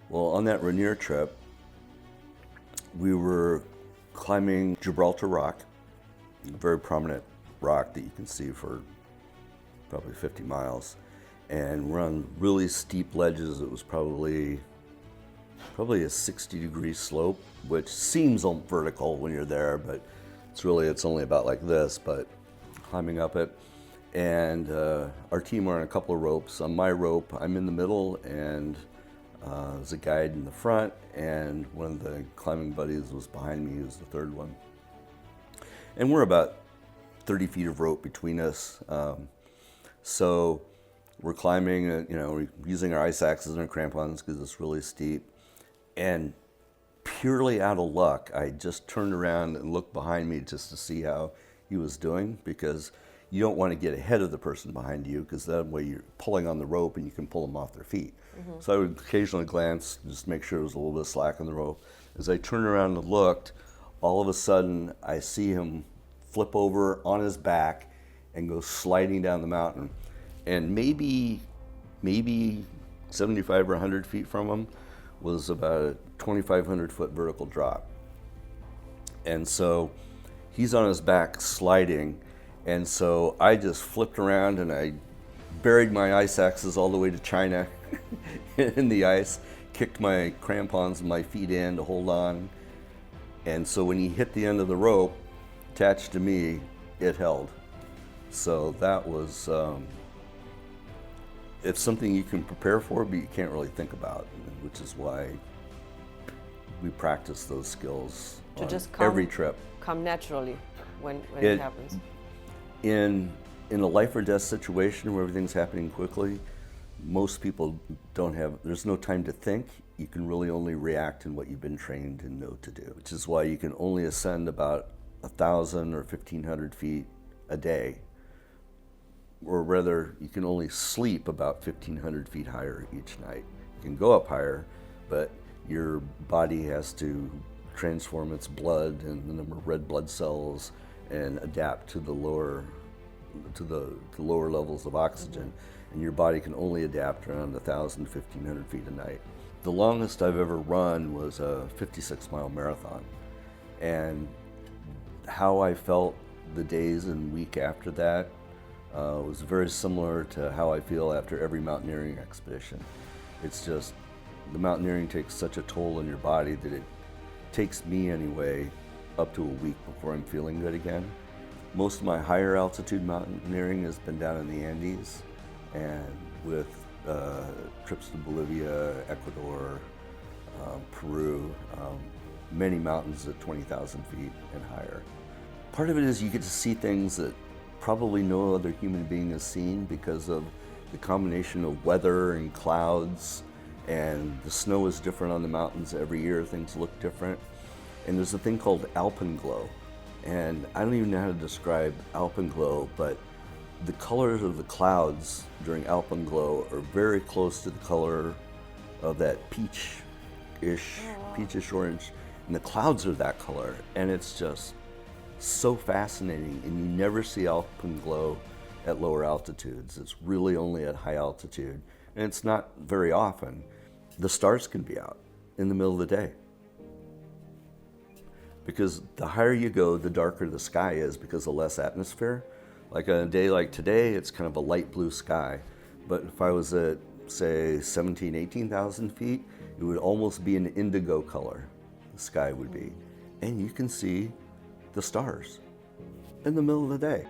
Well, on that Rainier trip, we were climbing Gibraltar Rock, a very prominent rock that you can see for probably 50 miles. And we're on really steep ledges. It was probably a 60-degree slope, which seems vertical when you're there, but it's only about like this, but climbing up it. And our team were on a couple of ropes. On my rope, I'm in the middle, and there's a guide in the front, and one of the climbing buddies was behind me. He was the third one. And we're about 30 feet of rope between us. So we're climbing, we're using our ice axes and our crampons because it's really steep. And purely out of luck, I just turned around and looked behind me just to see how he was doing, because you don't want to get ahead of the person behind you, because that way you're pulling on the rope and you can pull them off their feet. Mm-hmm. So I would occasionally glance, just make sure there was a little bit of slack on the rope. As I turned around and looked, all of a sudden I see him flip over on his back and go sliding down the mountain. And maybe 75 or 100 feet from him was about a 2,500 foot vertical drop. And so he's on his back sliding, and so I just flipped around and I buried my ice axes all the way to China in the ice, kicked my crampons and my feet in to hold on. And so when he hit the end of the rope attached to me, it held. So that was, it's something you can prepare for, but you can't really think about, which is why we practice those skills on every trip. Come naturally when it happens. In a life or death situation where everything's happening quickly, most people there's no time to think. You can really only react in what you've been trained and know to do, which is why you can only ascend about 1,000 or 1,500 feet a day. Or rather, you can only sleep about 1,500 feet higher each night. You can go up higher, but your body has to transform its blood and the number of red blood cells and adapt to the lower levels of oxygen. Mm-hmm. And your body can only adapt around 1,000, 1,500 feet a night. The longest I've ever run was a 56-mile marathon. And how I felt the days and week after that was very similar to how I feel after every mountaineering expedition. It's just, the mountaineering takes such a toll on your body that it takes me anyway up to a week before I'm feeling good again. Most of my higher altitude mountaineering has been down in the Andes, and with trips to Bolivia, Ecuador, Peru, many mountains at 20,000 feet and higher. Part of it is you get to see things that probably no other human being has seen because of the combination of weather and clouds, and the snow is different on the mountains every year. Things look different. And there's a thing called alpenglow. And I don't even know how to describe alpenglow, but the colors of the clouds during alpenglow are very close to the color of that peachish orange. And the clouds are that color. And it's just so fascinating. And you never see alpenglow at lower altitudes. It's really only at high altitude. And it's not very often. The stars can be out in the middle of the day. Because the higher you go, the darker the sky is because of less atmosphere. Like on a day like today, it's kind of a light blue sky. But if I was at, say, 17,000, 18,000 feet, it would almost be an indigo color, the sky would be. And you can see the stars in the middle of the day.